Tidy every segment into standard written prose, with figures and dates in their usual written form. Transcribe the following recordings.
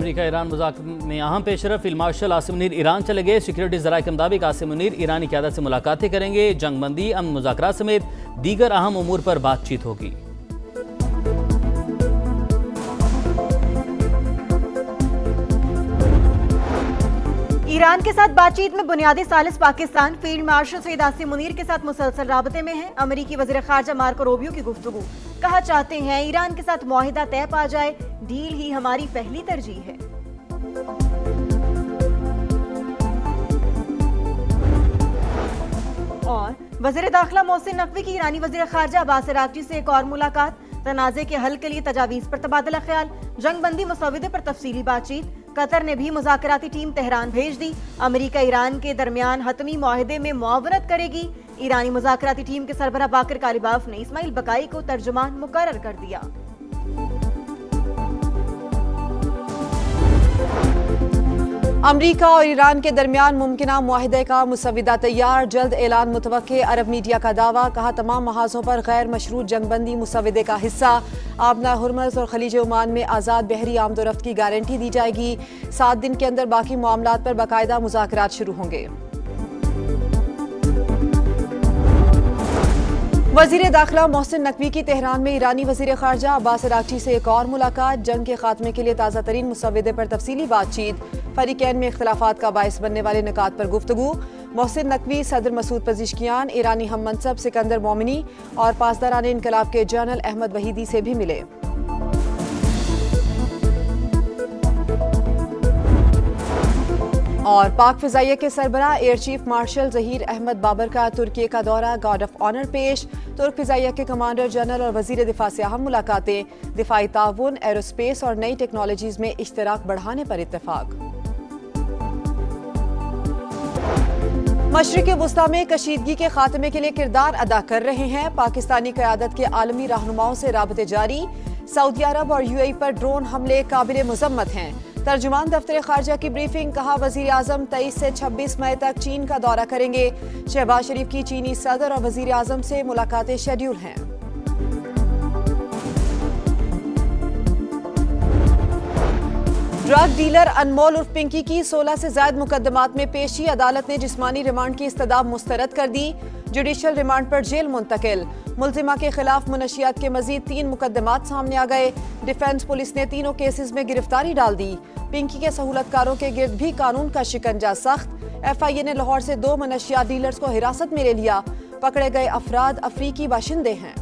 America Iran मुज़ाकरात में अहम पेशरफ। Field marshal Asim Munir Iran चले गए। सिक्योरिटी ज़राए के मुताबिक आसिम मुनीर ईरानी क़यादत से मुलाकातें करेंगे। जंगबंदी, अमन मुज़ाकरात समेत दीगर अहम उमूर पर बातचीत होगी। ईरान के साथ बातचीत में बुनियादी सालिस पाकिस्तान फील्ड मार्शल सईद आसिम मुनीर के साथ मुसलसल राबते में है। अमेरिकी वज़ीर ख़ारजा मार्को रूबियो की गुफ्तगू। कहा चाहते हैं ईरान के साथ मुआहिदा तय पा जाए, डील ही हमारी पहली तरजीह है। और वज़ीर दाखिला मोहसिन नकवी की ईरानी वज़ीर ख़ारजा अब्बास अराग़ची से एक और मुलाकात। तनाज़े के हल के लिए तजावीज़ पर तबादला ख्याल। जंगबंदी मसौदे पर तफसीली बातचीत। कतर ने भी मुज़ाकराती टीम तेहरान भेज दी। अमेरिका ईरान के दरमियान हतमी मुआहदे में मुआवनत करेगी। ईरानी मुज़ाकराती टीम के सरबराह बाकर कालिबाफ ने इस्माइल बकाई को तर्जुमान मुकर्रर कर दिया। अमरीका और ईरान के दरमियान मुमकिना मुआहदे का मुसविदा तैयार, जल्द ऐलान मुतवक्के। अरब मीडिया का दावा। कहा तमाम महाजों पर गैर मशरूत जंगबंदी मुसविदे का हिस्सा। आबना हुर्मज़ और खलीज ओमान में आज़ाद बहरी आमदोरफ्त की गारंटी दी जाएगी। 7 दिन के अंदर बाकी मामलात पर बाकायदा मुज़ाकरात शुरू होंगे। वज़ीर दाखिला मोहसिन नकवी की तेहरान में ईरानी वज़ीर ख़ारजा अब्बास अराग़ची से एक और मुलाकात। जंग के खात्मे के लिए ताज़ा तरीन मुसविदे पर तफसीली बातचीत। फरीकैन में इख्तिलाफात का बाइस बनने वाले निकात पर गुफ्तगू। मोहसिन नकवी सदर मसूद पज़िश्कियान, ईरानी हम मनसब सिकंदर मोमिनी और पासदारान इनकलाब के जनरल अहमद वहीदी से भी मिले। और पाक फ़िज़ाइया के सरबराह air chief marshal Zaheer Ahmed Babar का तुर्की का दौरा, गार्ड ऑफ ऑनर पेश। तुर्क फ़िज़ाइया के कमांडर जनरल और वज़ीर दिफा से अहम मुलाकातें। दिफाई ताउन, एरोस्पेस और नई टेक्नोलॉजीज़ में इश्तराक बढ़ाने पर इत्तेफाक। मशरिक़ वुस्ता में कशीदगी के खात्मे के लिए किरदार अदा कर रहे हैं। पाकिस्तानी क़यादत के आलमी रहनुमाओं से राबते जारी। सऊदी अरब और यूएई पर ड्रोन हमले काबिल मुज़म्मत हैं। तर्जुमान दफ्तर ख़ारजा की ब्रीफिंग। कहा वज़ीर आज़म 23 से 26 मई तक चीन का दौरा करेंगे। शहबाज शरीफ की चीनी सदर और वज़ीर आज़म से मुलाकातें शेड्यूल हैं। ड्रग डीलर अनमोल उर्फ पिंकी की 16 से ज़ायद मुकदमात में पेशी। अदालत ने जिस्मानी रिमांड की इस्तदाब मुस्तरद कर दी। जुडिशल रिमांड पर जेल मुंतकिल। मुल्जिमा के खिलाफ मुनशियात के मजीद 3 मुकदमात सामने आ गए। डिफेंस पुलिस ने तीनों केसेस में गिरफ्तारी डाल दी। पिंकी के सहूलतकारों के गिर्द भी कानून का शिकंजा सख्त। FIA ने लाहौर से 2 मनशियात डीलर्स को हिरासत में ले लिया। पकड़े गए अफराद अफ्रीकी बाशिंदे हैं।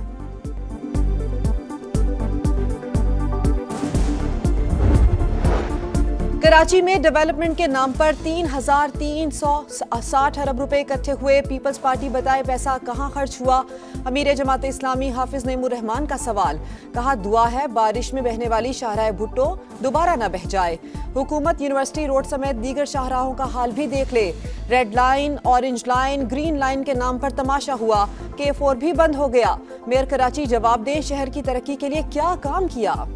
कराची में डेवलपमेंट के नाम पर 3,360 अरब रुपए इकट्ठे हुए। पीपल्स पार्टी बताए पैसा कहां खर्च हुआ। अमीर जमात इस्लामी हाफिज नईमुर रहमान का सवाल। कहा दुआ है बारिश में बहने वाली शाहराह भुट्टो दोबारा न बह जाए। हुकूमत यूनिवर्सिटी रोड समेत दीगर शाहराहों का हाल भी देख ले। Red line, orange line, green line के नाम पर तमाशा हुआ। K4 भी बंद हो गया। मेयर कराची जवाब दें शहर की तरक्की के लिए क्या काम किया।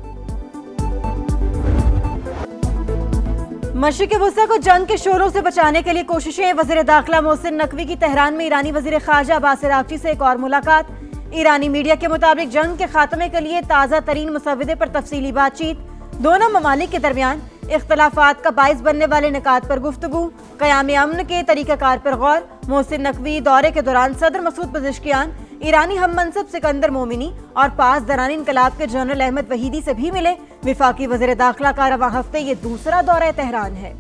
मशरिक़ वुस्ता को जंग के शोरों से बचाने के लिए कोशिशें। वज़ीर दाखिला मोहसिन नकवी की तेहरान में ईरानी वज़ीर ख़ारजा अब्बास अराग़ची से एक और मुलाकात। ईरानी मीडिया के मुताबिक जंग के खात्मे के लिए ताज़ा तरीन मुसविदे पर तफसीली बातचीत। दोनों ममालिक के दरमियान इख्तिलाफात का बाइस बनने वाले निकात पर गुफ्तगू। क़याम अमन के तरीक़ाकार पर गौर। मोहसिन नकवी दौरे के दौरान सदर मसूद पज़िश्कियान, ईरानी हम मनसब सिकंदर मोमिनी और पासदारान इनकलाब के जनरल अहमद वहीदी से भी मिले। विफाकी वज़ीर दाखिला का रवां हफ्ते ये दूसरा दौरा तेहरान है।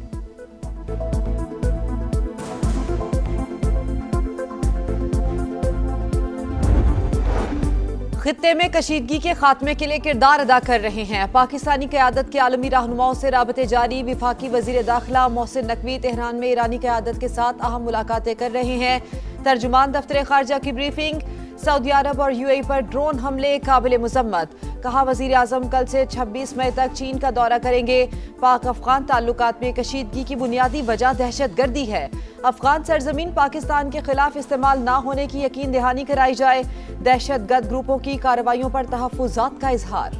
खित्ते में कशीदगी के खात्मे के लिए किरदार अदा कर रहे हैं। पाकिस्तानी क़यादत के आलमी रहनुमाओं से राबते जारी। विफाकी वज़ीर दाखिला मोहसिन नकवी तेहरान में ईरानी क़यादत के साथ अहम मुलाकातें कर रहे हैं। तर्जुमान दफ्तर ख़ारजा की ब्रीफिंग। सऊदी अरब और यूएई पर ड्रोन हमले काबिल मुज़म्मत। कहा वज़ीर आज़म कल से 26 मई तक चीन का दौरा करेंगे। पाक अफ़गान ताल्लुकात में कशीदगी की बुनियादी वजह दहशतगर्दी है। अफ़गान सरजमीन पाकिस्तान के खिलाफ इस्तेमाल न होने की यकीन दहानी कराई जाए। दहशतगर्द ग्रुपों की कार्रवाइयों पर तहफ़्फ़ुज़ात का इजहार।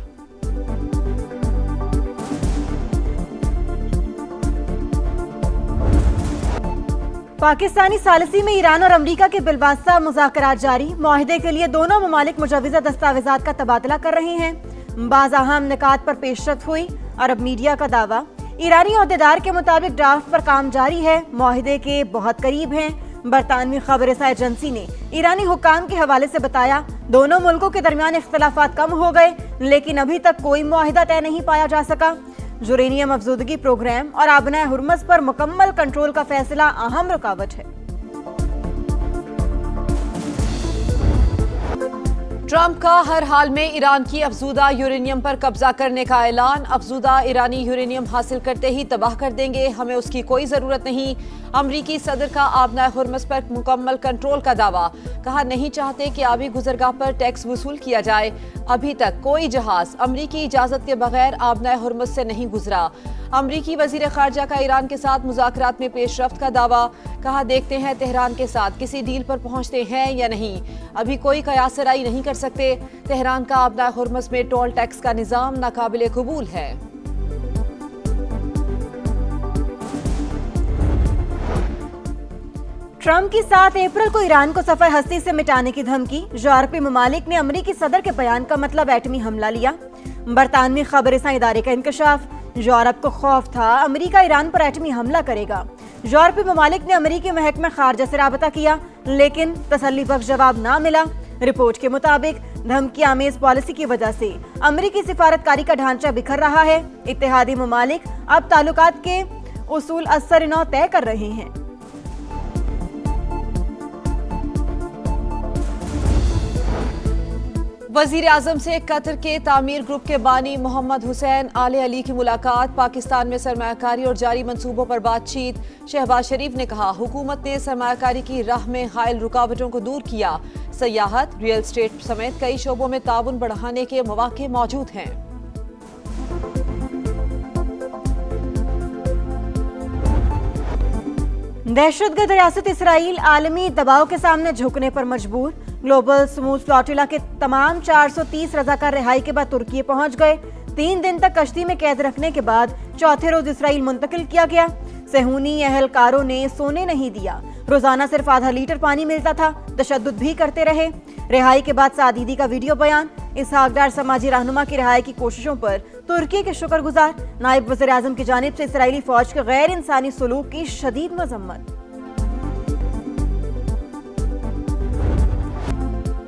पाकिस्तानी सालिसी में ईरान और अमरीका के बिलवास्ता मुज़ाकरात जारी। मुआहिदे के लिए दोनों ममालिक मुजवज़ा दस्तावेज़ात का तबादला कर रहे हैं। बाज़ अहम निकात पर पेशरफ्त हुई। अरब मीडिया का दावा ईरानी ओहदेदार के मुताबिक ड्राफ्ट पर काम जारी है, मुआहिदे के बहुत करीब हैं। बरतानवी खबरसां एजेंसी ने ईरानी हुक्काम के हवाले से बताया, दोनों मुल्कों के दरमियान इख्तलाफात कम हो गए, लेकिन अभी तक कोई मुआहिदा तय नहीं पाया जा सका। यूरेनियम अफजूदगी प्रोग्राम और आबनाए हुर्मस पर मुकम्मल कंट्रोल का फैसला अहम रुकावट है। ट्रंप का हर हाल में ईरान की अफजूदा यूरेनियम पर कब्जा करने का ऐलान। अफजूदा ईरानी यूरेनियम हासिल करते ही तबाह कर देंगे, हमें उसकी कोई जरूरत नहीं। अमरीकी सदर का आबनाए हुर्मस पर मुकम्मल कंट्रोल का दावा। कहा, नहीं चाहते कि आबी गुजरगाह पर टैक्स वसूल किया जाए। अभी तक कोई जहाज अमरीकी इजाजत के बगैर आबनाए हुर्मस से नहीं गुजरा। अमरीकी वजीर खारजा का ईरान के साथ मुज़ाकरात में पेशरफ्त का दावा। कहा, देखते हैं तेहरान के साथ किसी डील पर पहुंचते हैं या नहीं। अभी कोई कयासराई नहीं कर सकते। तेहरान का आबनाए हुर्मस में टोल टैक्स का निज़ाम नाकाबिले कबूल है। ट्रंप की 7 अप्रैल को ईरान को सफर हस्ती से मिटाने की धमकी। यूरोपीय ममालिक ने अमरीकी सदर के बयान का मतलब एटमी हमला लिया। बरतानवी खबरसां इदारे का इंकशाफ। यूरोप को खौफ था अमरीका ईरान पर एटमी हमला करेगा। यूरोपीय ममालिक ने अमरीकी महकमा खारजा से राबता किया, लेकिन तसल्ली बख्श जवाब ना मिला। रिपोर्ट के मुताबिक धमकी आमेज पॉलिसी की वजह से अमरीकी सिफारतकारी का ढांचा बिखर रहा है। इत्तेहादी ममालिक अब ताल्लुकात के उसूल असर-ए-नौ तय कर रहे हैं। वजीर आजम से कतर के तामीर ग्रुप के बानी मोहम्मद हुसैन आले अली की मुलाकात। पाकिस्तान में सरमायाकारी और जारी मंसूबों पर बातचीत। शहबाज शरीफ ने कहा, हुकूमत ने सरमायाकारी की राह में हायल रुकावटों को दूर किया। सयाहत, रियल एस्टेट समेत कई शोबों में ताउन बढ़ाने के मौके मौजूद हैं। दहशतगर्द रियासत इसराइल आलमी दबाव के सामने झुकने पर मजबूर। ग्लोबल स्मूथ फ्लोटिला के तमाम 430 रजाकार रिहाई के बाद तुर्की पहुंच गए। 3 दिन तक कश्ती में कैद रखने के बाद चौथे रोज इसराइल मुंतकिल किया गया। सेहूनी अहलकारों ने सोने नहीं दिया। रोजाना सिर्फ आधा लीटर पानी मिलता था। तशद्दुद भी करते रहे। रिहाई के बाद सादीदी का वीडियो बयान। इसहाक डार समाजी रहनुमा की रिहाई की कोशिशों पर तुर्की के शुक्रगुजार। नायब वज़ीर आज़म की जानिब से इसराइली फौज के गैर इंसानी सलूक की शदीद मजम्मत।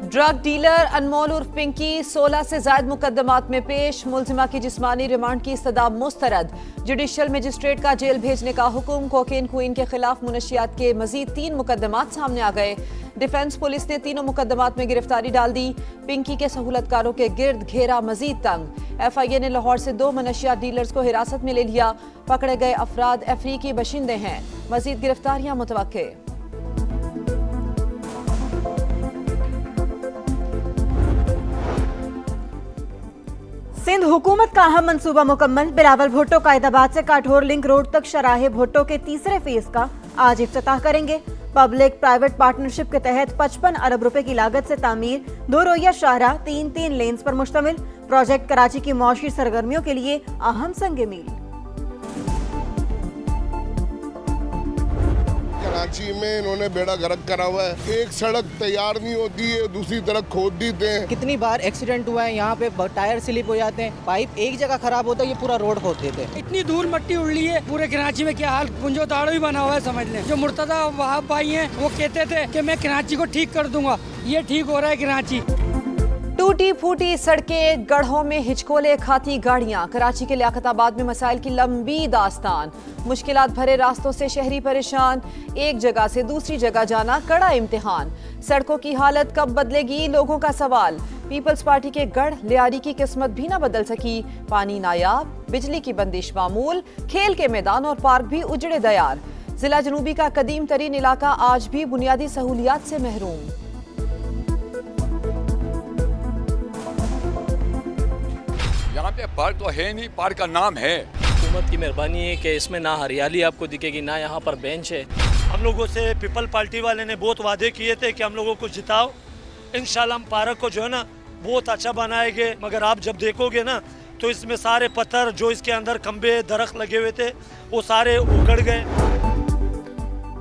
ड्रग डीलर अनमोल उर्फ पिंकी 16 से ज्यादा मुकदमात में पेश। मुलजिमा की जिस्मानी रिमांड की इस्तदा मुस्तरद। जुडिशल मजिस्ट्रेट का जेल भेजने का हुक्म। कोकेन क्वीन के खिलाफ मुनशियात के मजीद 3 मुकदमात सामने आ गए। डिफेंस पुलिस ने तीनों मुकदमात में गिरफ्तारी डाल दी। पिंकी के सहूलतकारों के गिर्द घेरा मजीद तंग। FIA ने लाहौर से 2 मनशियात डीलर्स को हिरासत में ले लिया। पकड़े गए अफराद अफ्रीकी बशिंदे हैं। मजीद गिरफ्तारियां मुतवक्के। सिंध हुकूमत का अहम मंसूबा मुकम्मल। बिलावल भुट्टो कायदाबाद से काठोर लिंक रोड तक शराहे भुट्टो के तीसरे फेज का आज इफ्तिताह करेंगे। पब्लिक प्राइवेट पार्टनरशिप के तहत 55 अरब रुपए की लागत से तामीर 2 रोइया शाहराह 3 लेन्स पर मुश्तमिल प्रोजेक्ट कराची की मौशी सरगर्मियों के लिए अहम संग मील। कराची में इन्होंने बेड़ा गर्क करा हुआ है। एक सड़क तैयार नहीं होती है, दूसरी तरफ खोद देते हैं। कितनी बार एक्सीडेंट हुआ है, यहाँ पे टायर स्लिप हो जाते हैं, पाइप एक जगह खराब होता है, ये पूरा रोड खोद देते हैं। इतनी धूल मट्टी उड़ ली है पूरे कराची में, क्या हाल पुंजो ताड़ो ही बना हुआ है समझ लें। जो मुर्तजा वहाब भाई हैं वो कहते थे कि मैं कराची को ठीक कर दूंगा, ये ठीक हो रहा है कराची। टूटी फूटी सड़कें, गढ़ों में हिचकोले खाती गाड़ियां। कराची के लियाकताबाद में मसाइल की लंबी दास्तान। मुश्किलात भरे रास्तों से शहरी परेशान। एक जगह से दूसरी जगह जाना कड़ा इम्तिहान। सड़कों की हालत कब बदलेगी, लोगों का सवाल। पीपल्स पार्टी के गढ़ लियारी की किस्मत भी न बदल सकी। पानी नायाब, बिजली की बंदिश मामूल, खेल के मैदान और पार्क भी उजड़े दयार। जिला जनूबी का कदीम तरीन इलाका आज भी बुनियादी सहूलियात से महरूम। यहाँ पे पार्क तो है नहीं, पार्क का नाम है। हुकूमत की मेहरबानी है कि इसमें ना हरियाली आपको दिखेगी, ना यहाँ पर बेंच है। हम लोगों से पीपल पार्टी वाले ने बहुत वादे किए थे कि हम लोगों को जिताओ, इंशाल्लाह हम पार्क को जो है ना बहुत अच्छा बनाएंगे। मगर आप जब देखोगे ना तो इसमें सारे पत्थर जो इसके अंदर खंबे दरख्त लगे हुए थे वो सारे उखड़ गए।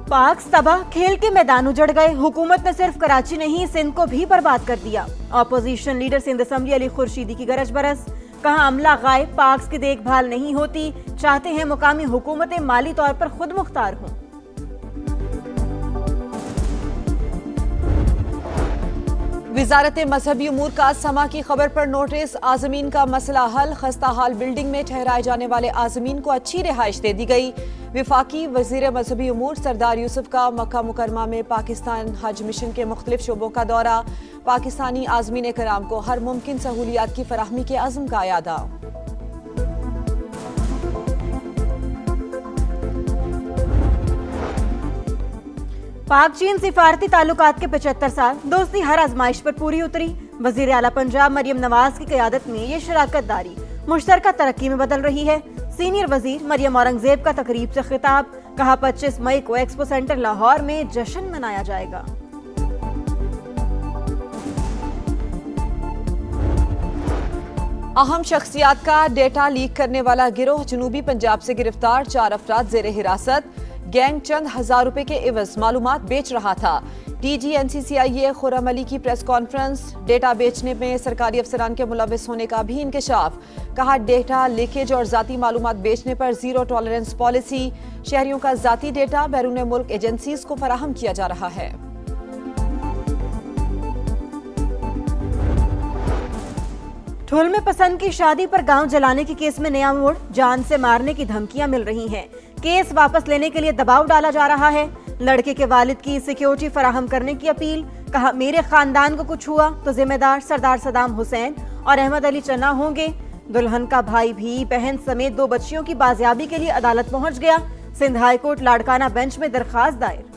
पार्क तबाह, खेल के मैदान उजड़ गए। हुकूमत ने सिर्फ कराची नहीं सिंध को भी बर्बाद कर दिया। Opposition leader Sindh assembly Ali Khurshidi की गरज बरस। कहा अमला गायब, पार्क्स की देखभाल नहीं होती, चाहते हैं मुकामी हुकूमतें माली तौर पर खुद मुख्तार हों। वजारत मजहबी उमूर का समा की खबर पर नोटिस, आजमीन का मसला हल, खस्ता हाल बिल्डिंग में ठहराए जाने वाले आजमीन को अच्छी रिहाइश दे दी गई। विफाकी वजीर मजहबी उमूर सरदार यूसुफ का मक्का मुकरमा में पाकिस्तान हज मिशन के मुख्तलिफ शोबों का दौरा, पाकिस्तानी आजमीन कराम को हर मुमकिन सहूलियात की फराहमी के अज़्म का यादा। पाक चीन सिफारती ताल्लुकात के 75 साल, दोस्ती हर आजमाइश पर पूरी उतरी। वजीर आला पंजाब मरियम नवाज की क़यादत में ये शराकत दारी मुश्तरका तरक्की में बदल रही है। सीनियर वजीर मरियम औरंगजेब का तकरीब से खिताब, कहा 25 मई को एक्सपो सेंटर लाहौर में जश्न मनाया जाएगा। अहम शख्सियात का डेटा लीक करने वाला गिरोह जनूबी पंजाब से गिरफ्तार, 4 अफराद जेर हिरासत। गैंग चंद हजार रुपए के एवज मालूमात बेच रहा था। डीजी NCCIA खुर्रम अली की प्रेस कॉन्फ्रेंस, डेटा बेचने में सरकारी अफसरान के मुलविस होने का भी इंकशाफ, कहा डेटा लीकेज और जाती मालूमात बेचने पर जीरो टॉलरेंस पॉलिसी, शहरियों का जाती डेटा बैरून मुल्क एजेंसीज को फराहम किया जा रहा है। ठुल में पसंद की शादी पर गांव जलाने के केस में नया मोड़, जान से मारने की धमकियां मिल रही हैं। केस वापस लेने के लिए दबाव डाला जा रहा है। लड़के के वालिद की सिक्योरिटी फराहम करने की अपील, कहा मेरे खानदान को कुछ हुआ तो जिम्मेदार सरदार सदाम हुसैन और अहमद अली चन्ना होंगे। दुल्हन का भाई भी बहन समेत 2 बच्चियों की बाजियाबी के लिए अदालत पहुंच गया। Sindh high court Larkana bench में दरखास्त दायर।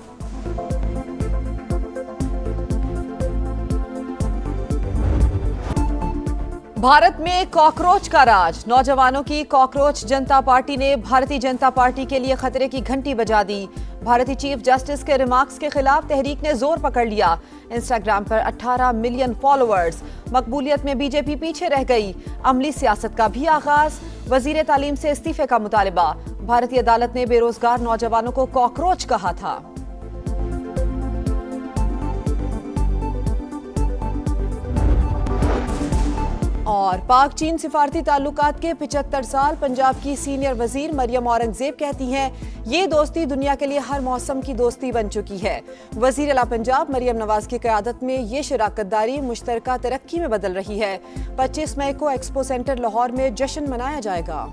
भारत में कॉकरोच का राज, नौजवानों की कॉकरोच जनता पार्टी ने भारतीय जनता पार्टी के लिए खतरे की घंटी बजा दी। भारतीय चीफ जस्टिस के रिमार्क्स के खिलाफ तहरीक ने जोर पकड़ लिया। इंस्टाग्राम पर 18 मिलियन फॉलोअर्स, मकबूलियत में बीजेपी पीछे रह गई। अमली सियासत का भी आगाज, वजीर तालीम से इस्तीफे का मुतालबा। भारतीय अदालत ने बेरोजगार नौजवानों को कॉकरोच कहा था। और पाक चीन सिफारती ताल्लुकात के 75 साल, पंजाब की सीनियर वजीर मरियम औरंगजेब कहती हैं ये दोस्ती दुनिया के लिए हर मौसम की दोस्ती बन चुकी है। वजीर आला पंजाब मरियम नवाज की क़यादत में ये शराकत दारी मुश्तरका तरक्की में बदल रही है। 25 मई को एक्सपो सेंटर लाहौर में जश्न मनाया जाएगा।